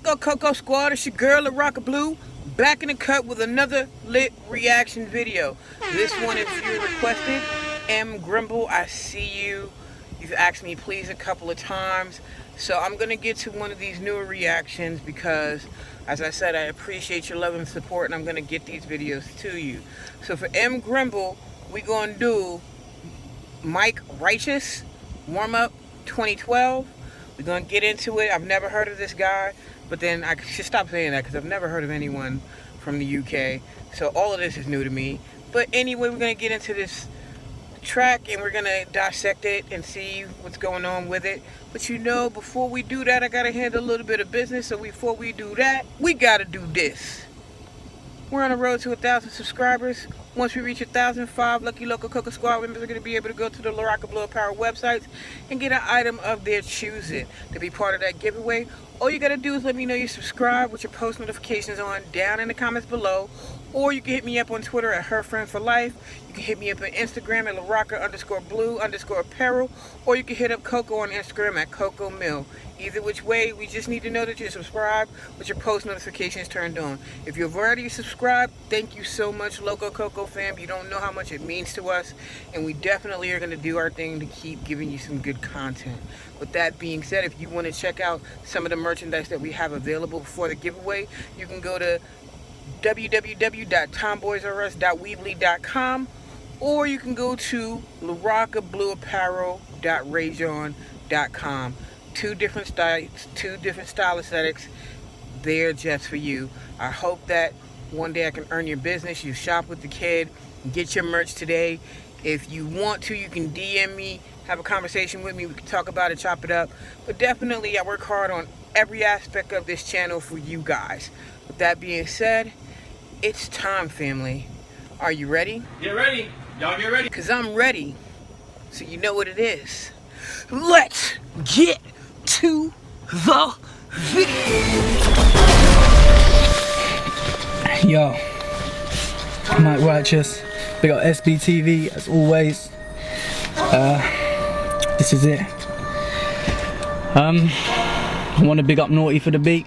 Loco KoKo Squad, it's your girl LaRoca Blu, back in the cut with another lit reaction video. This one is viewer requested. M. Grimble, I see you. You've asked me please a couple of times. So I'm going to get to one of these newer reactions because, as I said, I appreciate your love and support, and I'm going to get these videos to you. So for M. Grimble, we're going to do Mike Righteous, WARMUP 2012. We're going to get into it. I've never heard of this guy, but then I should stop saying that because I've never heard of anyone from the UK. So all of this is new to me. But anyway, we're going to get into this track and we're going to dissect it and see what's going on with it. But you know, before we do that, I got to handle a little bit of business. So before we do that, we got to do this. We're on the road to 1,000 subscribers. Once we reach 1,005 lucky local KoKo Squad members are going to be able to go to the LaRoca Blu apparel websites and get an item of their choosing to be part of that giveaway. All you got to do is let me know you subscribe with your post notifications on down in the comments below. Or you can hit me up on Twitter at HerFriendForLife. You can hit me up on Instagram at LaRoca_Blu_apparel. Or you can hit up KoKo on Instagram at KoKoMill. Either which way, we just need to know that you're subscribed with your post notifications turned on. If you've already subscribed, thank you so much, Loco KoKo fam. You don't know how much it means to us. And we definitely are going to do our thing to keep giving you some good content. With that being said, if you want to check out some of the merchandise that we have available for the giveaway, you can go to www.tomboysrus.weebly.com, or you can go to LaRocaBlueApparel.rajon.com. Two different style aesthetics there just for you. I hope that one day I can earn your business. You shop with the kid, get your merch today. If you want to, you can DM me, have a conversation with me. We can talk about it, chop it up. But definitely, I work hard on every aspect of this channel for you guys. With that being said, it's time, family. Are you ready? Get ready. Y'all get ready. Because I'm ready. So you know what it is. Let's get to the video. Yo, Mike Righteous. Big up SBTV as always. This is it. I want to big up Naughty for the beat.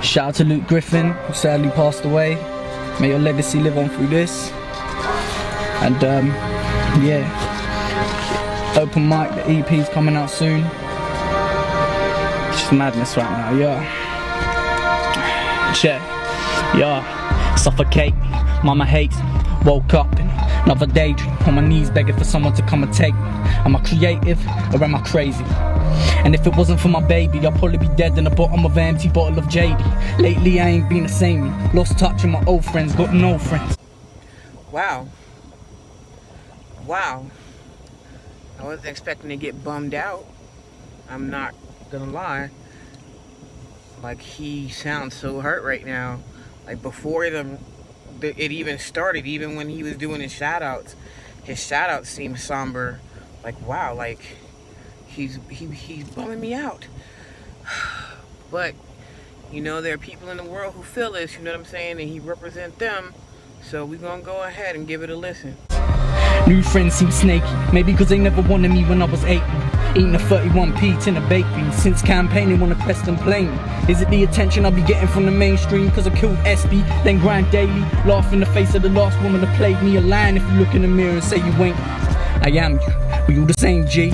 Shout out to Luke Griffin, who sadly passed away. May your legacy live on through this. And yeah, open mic, the EP's coming out soon. It's just madness right now, yeah. Check, yeah. Suffocate me, mama hates me. Woke up in another daydream, on my knees begging for someone to come and take me. Am I creative or am I crazy? And if it wasn't for my baby, I'd probably be dead in the bottom of an empty bottle of JD. Lately I ain't been the same. Lost touch with my old friends, got no friends. Wow. Wow. I wasn't expecting to get bummed out. I'm not gonna lie. Like, he sounds so hurt right now. Like, before it even started, even when he was doing his shout-outs seemed somber. Like, wow, like, he's bumming me out. But, you know, there are people in the world who feel this, you know what I'm saying, and he represents them. So we're gonna go ahead and give it a listen. New friends seem snaky, maybe because they never wanted me when I was 8. Eating a 31p tin of baked beans. Since campaign they wanna press and play me. Is it the attention I'll be getting from the mainstream? Cause I killed SB, then grind daily. Laugh in the face of the last woman that played me. A line if you look in the mirror and say you ain't. I am you, we all the same G.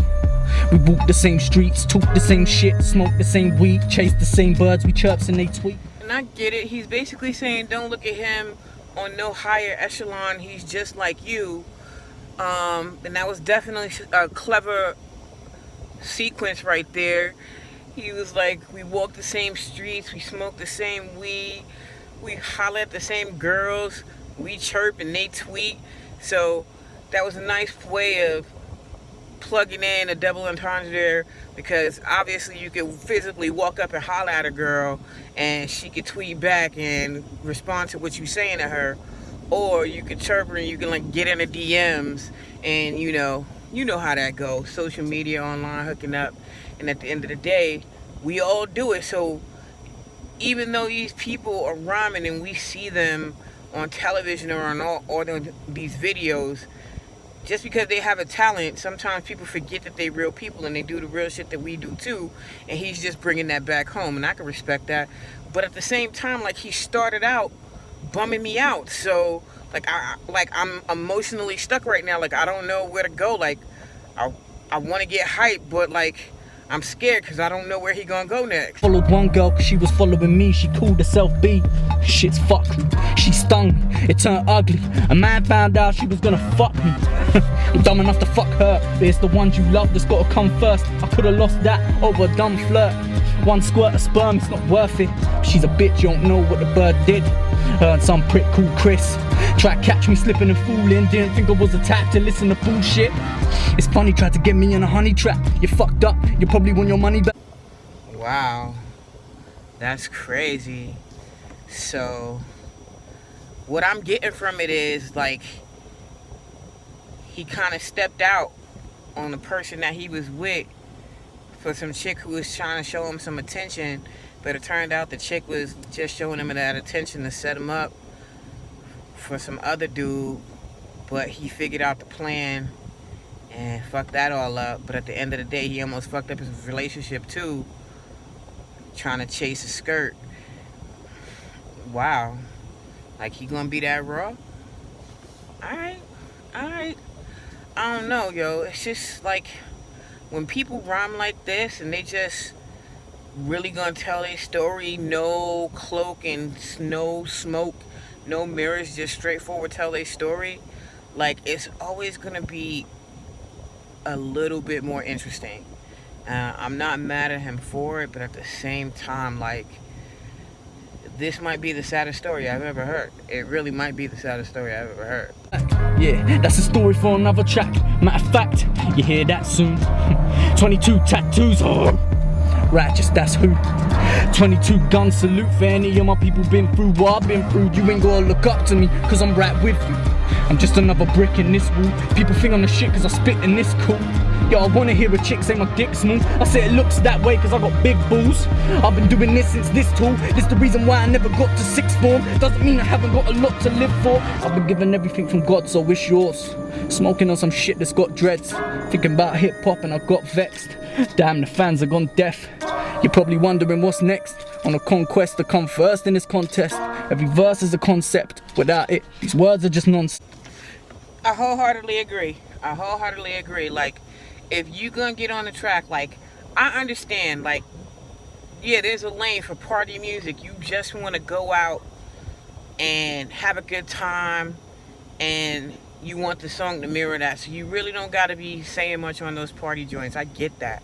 We walk the same streets, talk the same shit, smoke the same weed, chase the same birds, we chirps and they tweet. And I get it, he's basically saying don't look at him on no higher echelon, he's just like you. And that was definitely a clever sequence right there. He was like, we walk the same streets, we smoke the same weed, we holler at the same girls, we chirp and they tweet. So that was a nice way of plugging in a double entendre there, because obviously you could physically walk up and holler at a girl and she could tweet back and respond to what you're saying to her, or you could chirp her and you can like get in the DMs and you know how that goes. Social media, online, hooking up, and at the end of the day, we all do it. So even though these people are rhyming and we see them on television or on all these videos, just because they have a talent, sometimes people forget that they real people and they do the real shit that we do too. And he's just bringing that back home, and I can respect that. But at the same time, like, he started out bumming me out, so I'm emotionally stuck right now. Like, I don't know where to go. Like, I want to get hyped, but like, I'm scared because I don't know where he gonna go next. Followed one girl cause she was following me. She called herself B. Shit's fucked me. She stung me. It turned ugly. A man found out she was gonna fuck me. I'm dumb enough to fuck her, but it's the ones you love that's gotta come first. I could've lost that over a dumb flirt. One squirt of sperm, it's not worth it. She's a bitch, you don't know what the bird did. Her and some prick called Chris tried to catch me slipping and fooling. Didn't think I was a type to listen to bullshit. It's funny, tried to get me in a honey trap. You fucked up, you probably want your money back. Wow, that's crazy. So what I'm getting from it is, like, he kind of stepped out on the person that he was with for some chick who was trying to show him some attention, but it turned out the chick was just showing him that attention to set him up for some other dude. But he figured out the plan and fucked that all up. But at the end of the day, he almost fucked up his relationship too, trying to chase a skirt. Wow, like, he gonna be that raw? Alright. I don't know, yo. It's just like, when people rhyme like this and they just really gonna tell their story, no cloak and no smoke, no mirrors, just straightforward tell their story, like, it's always gonna be a little bit more interesting. I'm not mad at him for it, but at the same time, like, this might be the saddest story I've ever heard. It really might be the saddest story I've ever heard. Yeah, that's a story for another track. Matter of fact, you hear that soon. 22 tattoos, oh, righteous, that's who. 22 gun salute for any of my people been through what I've been through. You ain't gonna look up to me, cause I'm right with you. I'm just another brick in this wall. People think I'm the shit cause I spit in this cool. Yo, I wanna hear a chick say my dick's smooth. I say it looks that way cause I got big balls. I've been doing this since this tall. This the reason why I never got to sixth form. Doesn't mean I haven't got a lot to live for. I've been given everything from God, so it's yours. Smoking on some shit that's got dreads. Thinking about hip hop and I got vexed. Damn, the fans are gone deaf. You're probably wondering what's next. On a conquest to come first in this contest. Every verse is a concept. Without it, these words are just nonsense. I wholeheartedly agree. Like, if you gonna get on the track, like, I understand, like, yeah, there's a lane for party music. You just want to go out and have a good time, and you want the song to mirror that, so you really don't got to be saying much on those party joints. I get that.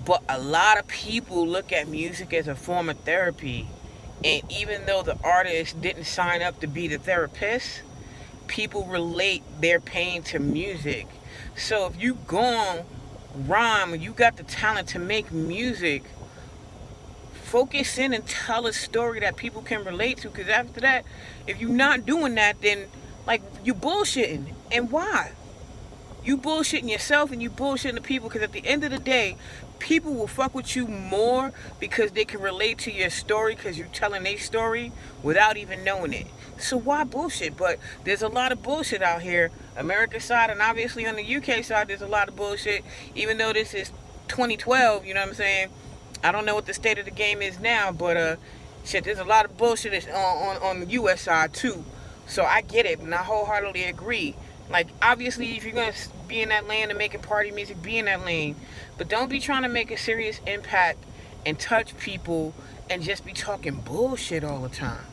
But a lot of people look at music as a form of therapy, and even though the artist didn't sign up to be the therapist, people relate their pain to music. So if you go on rhyme and you got the talent to make music, focus in and tell a story that people can relate to. Because after that, if you're not doing that, then, like, you bullshitting. And why? You bullshitting yourself and you bullshitting the people, because at the end of the day, people will fuck with you more because they can relate to your story because you're telling their story without even knowing it. So why bullshit? But there's a lot of bullshit out here. America side, and obviously on the UK side, there's a lot of bullshit. Even though this is 2012, you know what I'm saying? I don't know what the state of the game is now, but shit, there's a lot of bullshit on the US side too. So I get it, and I wholeheartedly agree. Like, obviously, if you're going to be in that lane and making party music, be in that lane. But don't be trying to make a serious impact and touch people and just be talking bullshit all the time.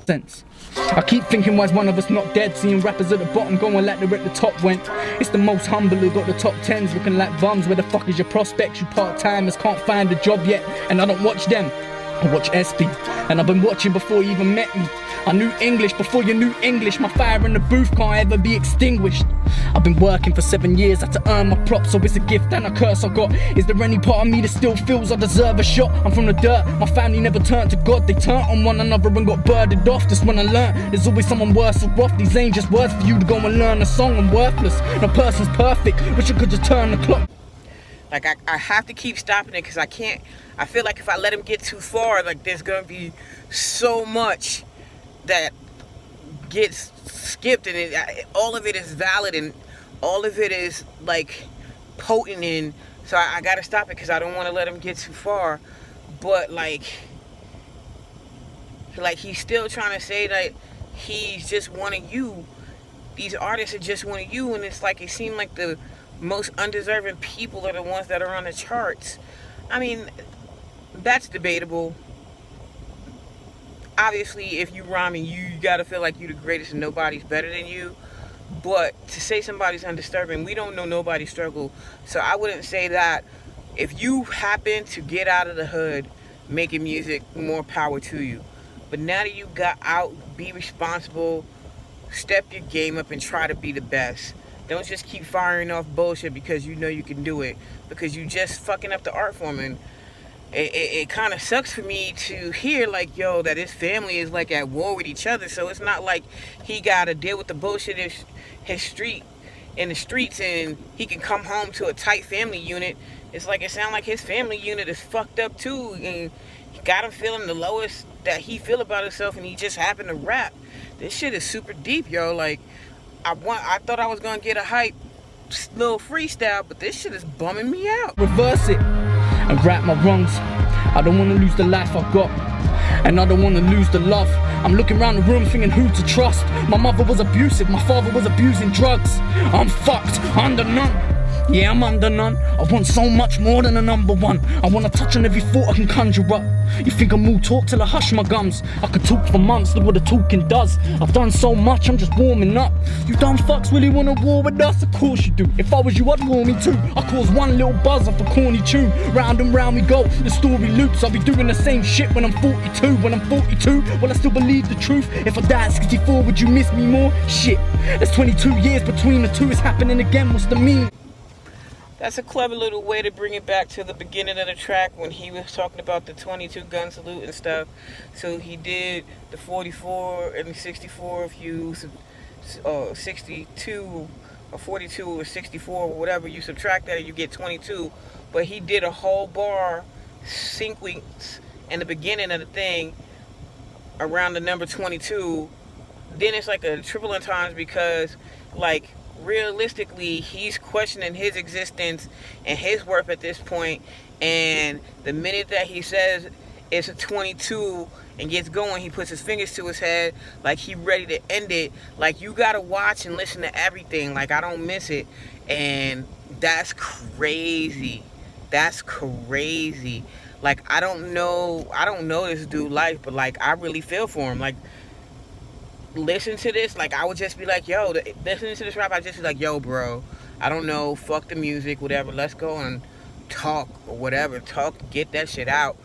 I keep thinking, why's one of us not dead? Seeing rappers at the bottom going like they're at the top went. It's the most humble who got the top 10s looking like bums. Where the fuck is your prospects? You part-timers can't find a job yet. And I don't watch them, I watch SB. And I've been watching before you even met me. I knew English before you knew English. My fire in the booth can't ever be extinguished. I've been working for 7 years, had to earn my props, so it's a gift and a curse I got. Is there any part of me that still feels I deserve a shot? I'm from the dirt, my family never turned to God. They turned on one another and got birded off. That's when I learned there's always someone worse or off. These ain't just words for you to go and learn a song. I'm worthless, no person's perfect. Wish I could just turn the clock. Like, I have to keep stopping it because I can't. I feel like if I let him get too far, like, there's gonna be so much that gets skipped, and all of it is valid, and all of it is like potent, and so I gotta stop it because I don't want to let him get too far. But like he's still trying to say that he's just one of you. These artists are just one of you, and it's like it seemed like the most undeserving people are the ones that are on the charts. I mean, that's debatable. Obviously, if you rhyming, you gotta feel like you're the greatest and nobody's better than you. But to say somebody's undisturbing, we don't know nobody's struggle. So I wouldn't say that. If you happen to get out of the hood making music, more power to you. But now that you got out, be responsible, step your game up and try to be the best. Don't just keep firing off bullshit because you know you can do it, because you just fucking up the art form. And it kind of sucks for me to hear like, yo, that his family is like at war with each other. So it's not like he got to deal with the bullshit in the streets and he can come home to a tight family unit. It's like it sounds like his family unit is fucked up too, and he got him feeling the lowest that he feel about himself, and he just happened to rap. This shit is super deep, yo. Like I thought I was gonna get a hype little freestyle, but this shit is bumming me out. Reverse it and right my wrongs. I don't want to lose the life I've got, and I don't want to lose the love. I'm looking around the room thinking who to trust. My mother was abusive, my father was abusing drugs. I'm fucked, under none. Yeah, I'm under none. I want so much more than a number one. I want to touch on every thought I can conjure up. You think I'm all talk till I hush my gums? I could talk for months, look what the talking does. I've done so much, I'm just warming up. You dumb fucks really want to war with us? Of course you do. If I was you, I'd war me too. I cause one little buzz off a corny tune. Round and round we go, the story loops. I'll be doing the same shit when I'm 42. When I'm 42, will I still believe the truth? If I die at 64, would you miss me more? Shit, there's 22 years between the two. It's happening again, what's the mean? That's a clever little way to bring it back to the beginning of the track when he was talking about the 22 gun salute and stuff. So he did the 44 and the 64. If you 62 or 42 or 64 or whatever, you subtract that and you get 22. But he did a whole bar sequence in the beginning of the thing around the number 22. Then it's like a triple entendre because like realistically he's questioning his existence and his worth at this point, and the minute that he says it's a 22 and gets going, he puts his fingers to his head like he ready to end it. Like, you gotta watch and listen to everything. Like, I don't miss it. And that's crazy. That's crazy. Like, I don't know this dude life, but like I really feel for him. Like, listen to this, like I would just be like, yo, listening to this rap, I'd just be like, yo, bro, I don't know, fuck the music, whatever, let's go and talk or whatever, get that shit out.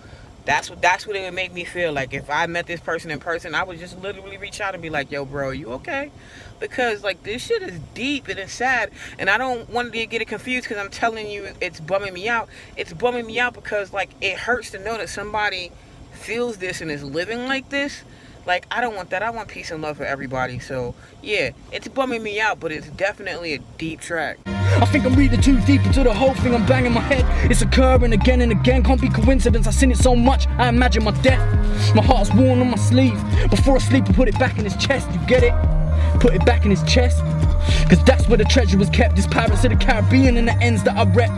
That's what it would make me feel like. If I met this person in person, I would just literally reach out and be like, yo, bro, you okay? Because like this shit is deep and it's sad, and I don't want to get it confused because I'm telling you it's bumming me out. It's bumming me out because like it hurts to know that somebody feels this and is living like this. Like, I don't want that. I want peace and love for everybody. So, yeah, it's bumming me out, but it's definitely a deep track. I think I'm reading too deep into the whole thing. I'm banging my head. It's occurring again and again. Can't be coincidence. I've seen it so much. I imagine my death. My heart's worn on my sleeve. Before I sleep, I put it back in his chest. You get it? Put it back in his chest. Cause that's where the treasure was kept. This Pirates of the Caribbean and the ends that I rep.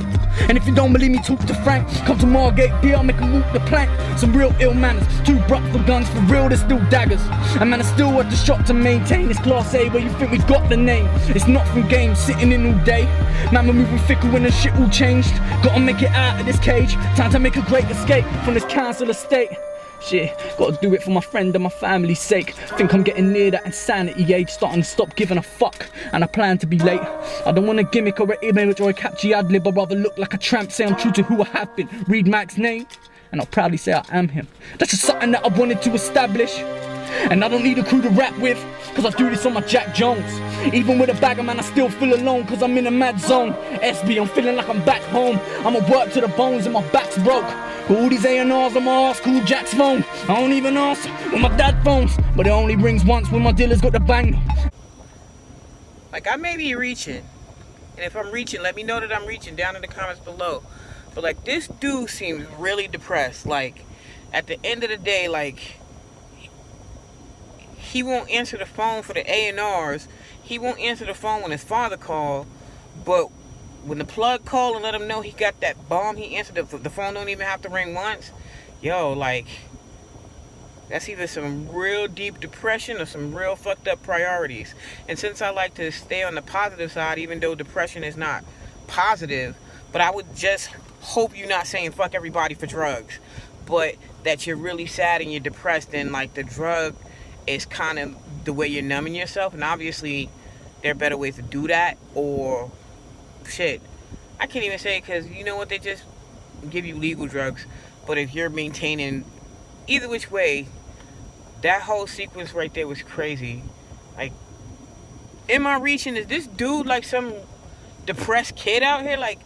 And if you don't believe me, talk to Frank. Come to Margate Beer, I'll make him walk the plank. Some real ill manners, too abrupt for guns. For real, there's still daggers. And man, I still worth the shot to maintain this class A where you think we got the name. It's not from games, sitting in all day. Man, we're moving fickle when the shit all changed. Gotta make it out of this cage. Time to make a great escape from this council estate. Shit, gotta do it for my friend and my family's sake. Think I'm getting near that insanity age, starting to stop giving a fuck, and I plan to be late. I don't want a gimmick or an image or a catchy ad-lib. I'd rather look like a tramp, say I'm true to who I have been. Read Mac's name, and I'll proudly say I am him. That's just something that I wanted to establish. And I don't need a crew to rap with, cause I do this on my Jack Jones. Even with a bagger, man, I still feel alone, cause I'm in a mad zone. SB, I'm feeling like I'm back home. I'ma work to the bones and my back's broke. But all these A&Rs on my ass, cool Jack's phone. I don't even answer when my dad phones, but it only rings once when my dealer's got the bang. Like, I may be reaching, and if I'm reaching, let me know that I'm reaching down in the comments below. But like, this dude seems really depressed. Like, at the end of the day, like, he won't answer the phone for the A&Rs. He won't answer the phone when his father calls. But when the plug called and let him know he got that bomb, he answered. The phone don't even have to ring once. Yo, like, that's either some real deep depression or some real fucked up priorities. And since I like to stay on the positive side, even though depression is not positive, but I would just hope you're not saying fuck everybody for drugs, but that you're really sad and you're depressed, and like the drug is kind of the way you're numbing yourself. And obviously there are better ways to do that, or shit, I can't even say, because you know what, they just give you legal drugs. But if you're maintaining, either which way, that whole sequence right there was crazy. Like, am I reaching? Is this dude like some depressed kid out here? Like,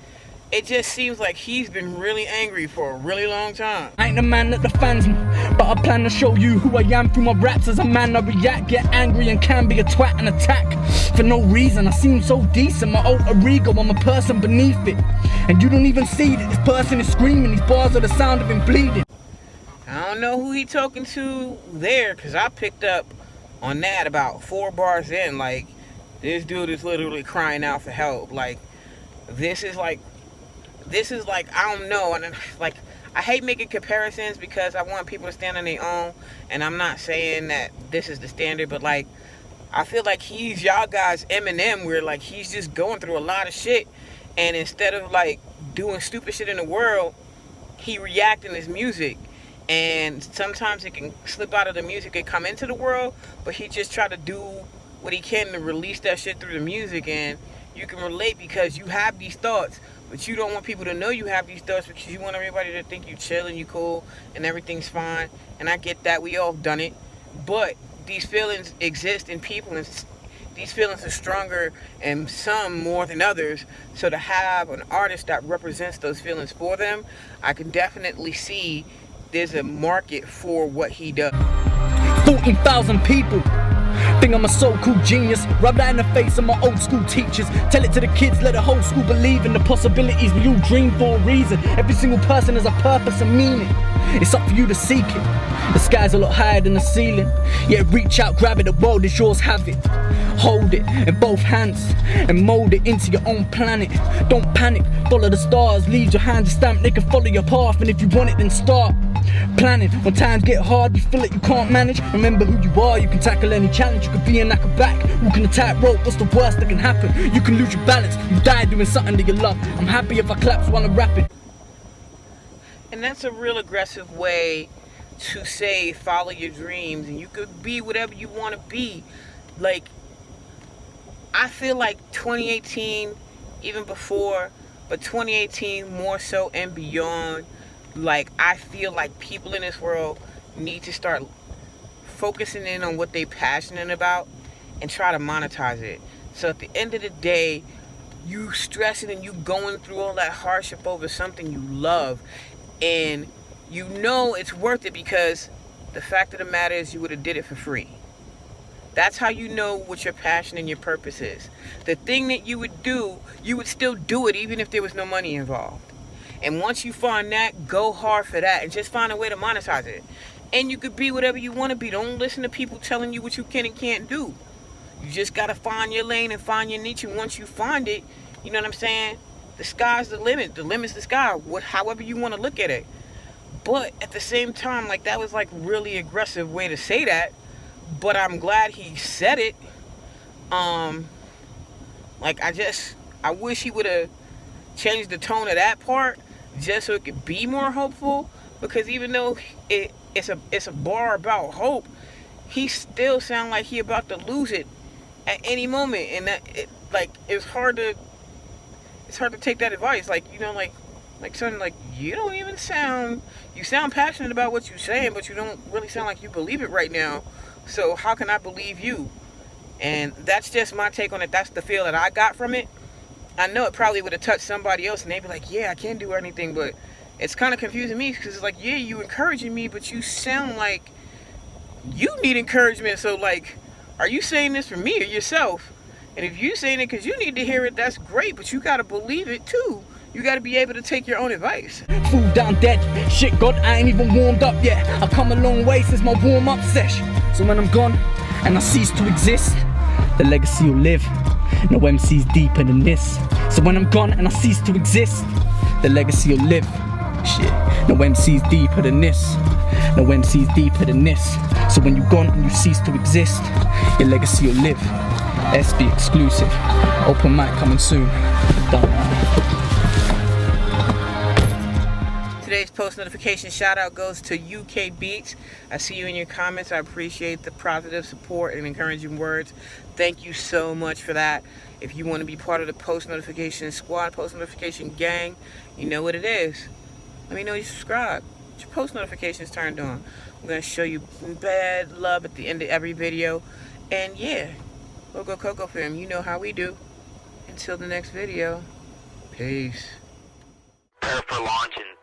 it just seems like he's been really angry for a really long time. I ain't the man that the fans know, but I plan to show you who I am through my raps. As a man I react, get angry and can be a twat and attack for no reason. I seem so decent, my alter ego, I'm a person beneath it. And you don't even see that this person is screaming. These bars are the sound of him bleeding. I don't know who he talking to there, because I picked up on that about 4 bars in. Like, this dude is literally crying out for help. Like, this is like, I don't know. And like, I hate making comparisons because I want people to stand on their own. And I'm not saying that this is the standard, but like, I feel like he's y'all guys Eminem, where like he's just going through a lot of shit. And instead of like doing stupid shit in the world, he react in his music. And sometimes it can slip out of the music and come into the world, but he just try to do what he can to release that shit through the music. And you can relate because you have these thoughts, but you don't want people to know you have these thoughts, because you want everybody to think you chill and you cool and everything's fine. And I get that, we all done it. But these feelings exist in people, and these feelings are stronger and some more than others. So to have an artist that represents those feelings for them, I can definitely see there's a market for what he does. 14,000 people think I'm a so-called genius. Rub that in the face of my old school teachers. Tell it to the kids, let the whole school believe in the possibilities we all dream for a reason. Every single person has a purpose and meaning. It's up for you to seek it. The sky's a lot higher than the ceiling. Yeah, reach out, grab it, the world is yours, have it. Hold it in both hands and mold it into your own planet. Don't panic, follow the stars, leave your hand to stamp. They can follow your path, and if you want it, then start planning. When times get hard, you feel like you can't manage, remember who you are, you can tackle any challenge. You could be an acrobat, walking a tightrope, what's the worst that can happen? You can lose your balance, you die doing something that you love. I'm happy if I claps while I'm rapping. And that's a real aggressive way to say follow your dreams, and you could be whatever you want to be. Like, I feel like 2018, even before, but 2018 more so and beyond, like, I feel like people in this world need to start focusing in on what they're passionate about and try to monetize it. So at the end of the day, you stressing and you going through all that hardship over something you love, and you know it's worth it, because the fact of the matter is you would have did it for free. That's how you know what your passion and your purpose is. The thing that you would do, you would still do it even if there was no money involved. And once you find that, go hard for that and just find a way to monetize it. And you could be whatever you want to be. Don't listen to people telling you what you can and can't do. You just got to find your lane and find your niche. And once you find it, you know what I'm saying? The sky's the limit. The limit's the sky. However you want to look at it. But at the same time, like, that was like really aggressive way to say that. But I'm glad he said it. Like, I wish he would have changed the tone of that part just so it could be more hopeful. Because even though it's a bar about hope, he still sound like he about to lose it at any moment. And that it's hard to take that advice. Like, you know, like son, like, you don't even sound passionate about what you're saying, but you don't really sound like you believe it right now. So how can I believe you? And that's just my take on it. That's the feel that I got from it. I know it probably would have touched somebody else and they'd be like, yeah, I can't do anything. But it's kind of confusing me, because it's like, yeah, you encouraging me, but you sound like you need encouragement. So, like, are you saying this for me or yourself? And if you're saying it because you need to hear it, that's great. But you got to believe it too. You got to be able to take your own advice. Food down dead, shit, God, I ain't even warmed up yet. I've come a long way since my warm-up session. So when I'm gone and I cease to exist, the legacy will live. No MC's deeper than this. So when I'm gone and I cease to exist, the legacy will live. Shit, no MC's deeper than this. No MC's deeper than this. So when you're gone and you cease to exist, your legacy will live. SB exclusive. Open mic coming soon. Done. Today's post notification shout out goes to UK Beats. I see you in your comments. I appreciate the positive support and encouraging words. Thank you so much for that. If you want to be part of the post notification squad, post notification gang, you know what it is. Let me know you subscribe. Get your post notifications turned on. I'm going to show you bad love at the end of every video. And yeah, LaRoca KoKo fam, you know how we do. Until the next video, peace. Prepare for launch in